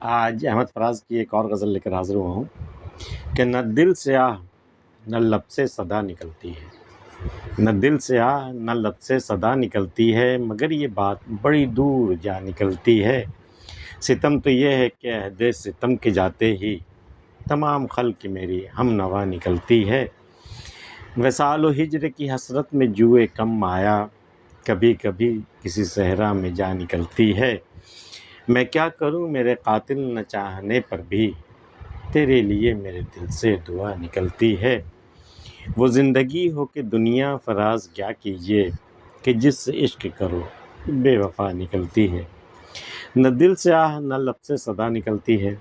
آج احمد فراز کی ایک اور غزل لے کر حاضر ہوا ہوں کہ نہ دل سے آہ نہ لب سے صدا نکلتی ہے، نہ دل سے آہ نہ لب سے صدا نکلتی ہے، مگر یہ بات بڑی دور جا نکلتی ہے۔ ستم تو یہ ہے کہ عہد ستم کے جاتے ہی تمام خلق میری ہم نوا نکلتی ہے۔ وصال و ہجر کی حسرت میں جوئے کم آیا، کبھی کبھی کسی صحرا میں جا نکلتی ہے۔ میں کیا کروں میرے قاتل نہ چاہنے پر بھی، تیرے لیے میرے دل سے دعا نکلتی ہے۔ وہ زندگی ہو کہ دنیا فراز کیا کیجیے، کہ جس سے عشق کرو بے وفا نکلتی ہے۔ نہ دل سے آہ نہ لب سے صدا نکلتی ہے،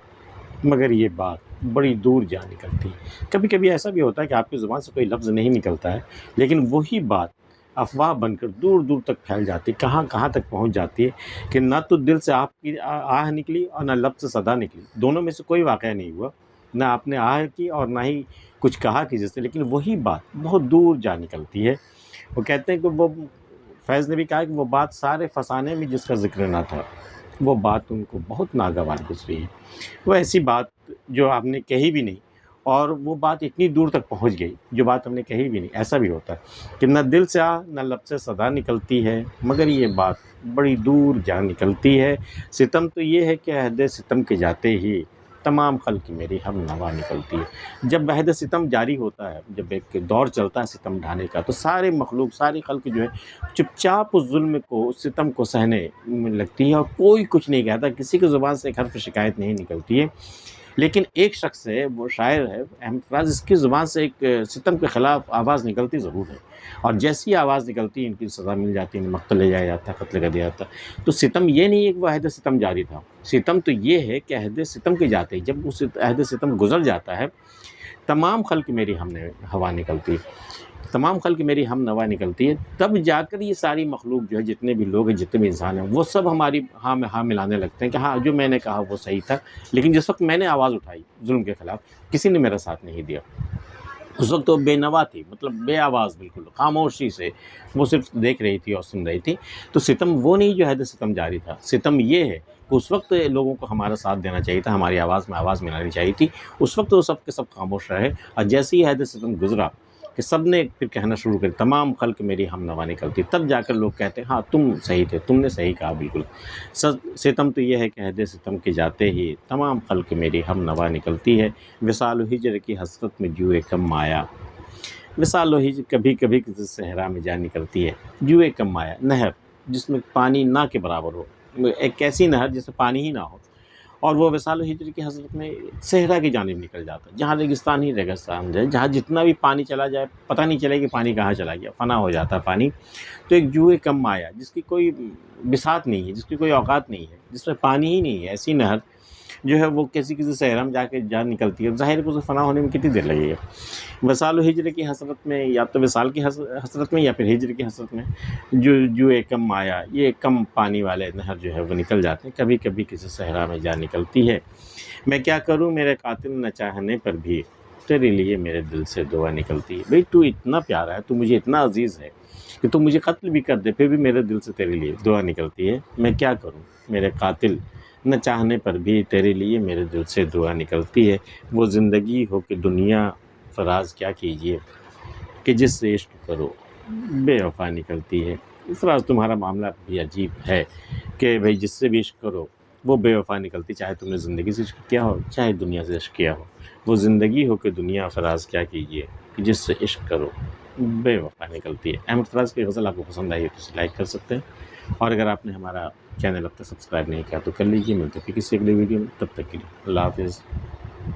مگر یہ بات بڑی دور جا نکلتی ہے۔ کبھی کبھی ایسا بھی ہوتا ہے کہ آپ کی زبان سے کوئی لفظ نہیں نکلتا ہے، لیکن وہی بات افواہ بن کر دور دور تک پھیل جاتی ہے، کہاں کہاں تک پہنچ جاتی ہے کہ نہ تو دل سے آپ کی آہ نکلی اور نہ لب سے صدا نکلی، دونوں میں سے کوئی واقعہ نہیں ہوا، نہ آپ نے آہ کی اور نہ ہی کچھ کہا کسی سے، لیکن وہی بات بہت دور جا نکلتی ہے۔ وہ کہتے ہیں کہ وہ فیض نے بھی کہا کہ وہ بات سارے فسانے میں جس کا ذکر نہ تھا، وہ بات ان کو بہت ناگوار گزری ہے۔ وہ ایسی بات جو آپ نے کہی بھی نہیں، اور وہ بات اتنی دور تک پہنچ گئی جو بات ہم نے کہی بھی نہیں۔ ایسا بھی ہوتا ہے کہ نہ دل سے آہ نہ لب سے صدا نکلتی ہے، مگر یہ بات بڑی دور جا نکلتی ہے۔ ستم تو یہ ہے کہ عہد ستم کے جاتے ہی تمام خلق میری ہم نوا نکلتی ہے۔ جب عہد ستم جاری ہوتا ہے، جب ایک دور چلتا ہے ستم ڈھانے کا، تو سارے مخلوق، ساری خلق جو ہے چپ چاپ اس ظلم کو، اس ستم کو سہنے لگتی ہے، اور کوئی کچھ نہیں کہتا، کسی کی زبان سے ایک حرف شکایت نہیں نکلتی ہے۔ لیکن ایک شخص ہے، وہ شاعر ہے احمد فراز، اس کی زبان سے ایک ستم کے خلاف آواز نکلتی ضرور ہے، اور جیسی آواز نکلتی ان کی سزا مل جاتی ہے، مقتل لے جایا جاتا ہے، قتل کر دیا جاتا ہے۔ تو ستم یہ نہیں ہے کہ وہ عہد ستم جاری تھا، ستم تو یہ ہے کہ عہد ستم کے جاتے ہی، جب اس عہد ستم گزر جاتا ہے، تمام خلق میری ہوا نکلتی ہے، تمام خلق میری ہم نوا نکلتی ہے۔ تب جا کر یہ ساری مخلوق جو ہے، جتنے بھی لوگ ہیں، جتنے بھی انسان ہیں، وہ سب ہماری ہاں میں ہاں ملانے لگتے ہیں کہ ہاں جو میں نے کہا وہ صحیح تھا، لیکن جس وقت میں نے آواز اٹھائی ظلم کے خلاف، کسی نے میرا ساتھ نہیں دیا۔ اس وقت وہ بے نوا تھی، مطلب بے آواز، بالکل خاموشی سے وہ صرف دیکھ رہی تھی اور سن رہی تھی۔ تو ستم وہ نہیں جو عہد ستم جاری تھا، ستم یہ ہے کہ اس وقت لوگوں کو ہمارا ساتھ دینا چاہیے تھا، ہماری آواز میں آواز ملانی چاہیے تھی، اس وقت وہ سب کے سب خاموش رہے، اور جیسے ہی عہد ستم گزرا کہ سب نے پھر کہنا شروع کر، تمام خلق میری ہم نوا نکلتی، تب جا کر لوگ کہتے ہیں ہاں تم صحیح تھے، تم نے صحیح کہا بالکل۔ ستم تو یہ ہے کہ عہد ستم کے جاتے ہی تمام خلق میری ہم نوا نکلتی ہے۔ وصال و ہجر کی حسرت میں جوئے کم آیا، وصال و ہجر کبھی کبھی کسی صحرا میں جا نکلتی ہے۔ جوئے کم آیا، نہر جس میں پانی نہ کے برابر ہو، ایک ایسی نہر جس میں پانی ہی نہ ہو، اور وہ وصال و ہجر کی حسرت میں صحرا کی جانب نکل جاتا ہے، جہاں ریگستان ہی ریگستان ہے، جہاں جتنا بھی پانی چلا جائے پتہ نہیں چلے کہ پانی کہاں چلا گیا، فنا ہو جاتا ہے پانی۔ تو ایک جوئے کم آیا جس کی کوئی بساط نہیں ہے، جس کی کوئی اوقات نہیں ہے، جس میں پانی ہی نہیں ہے، ایسی نہر جو ہے وہ کسی صحرا میں جا نکلتی ہے، ظاہر ہے کہ اسے فنا ہونے میں کتنی دیر لگے گا۔ وصال و ہجر کی حسرت میں، یا تو وصال کی حسرت میں یا پھر ہجر کی حسرت میں جو ایک کم آیا، یہ کم پانی والے نہر جو ہے وہ نکل جاتے ہیں، کبھی کبھی کسی صحرا میں جا نکلتی ہے۔ میں کیا کروں میرے قاتل نہ چاہنے پر بھی، تیرے لیے میرے دل سے دعا نکلتی ہے۔ بھئی تو اتنا پیارا ہے، تو مجھے اتنا عزیز ہے کہ تو مجھے قتل بھی کر دے، پھر بھی میرے دل سے تیرے لیے دعا نکلتی ہے۔ میں کیا کروں میرے قاتل نہ چاہنے پر بھی، تیرے لیے میرے دل سے دعا نکلتی ہے۔ وہ زندگی ہو کہ دنیا فراز کیا کیجیے، کہ جس سے عشق کرو بے وفا نکلتی ہے۔ فراز تمہارا معاملہ بھی عجیب ہے کہ بھئی جس سے بھی عشق کرو وہ بے وفا نکلتی، چاہے تم نے زندگی سے عشق کیا ہو، چاہے دنیا سے عشق کیا ہو۔ وہ زندگی ہو کہ دنیا فراز کیا کیجیے، کہ جس سے عشق کرو بے وفا نکلتی ہے۔ احمد فراز کی غزل آپ کو پسند آئی ہے تو اسے لائک کر سکتے ہیں، اور اگر آپ نے ہمارا چینل اب تک سبسکرائب نہیں کیا تو کر لیجیے۔ ملتے ہیں کسی اگلی ویڈیو میں، تب تک کے لیے اللہ حافظ۔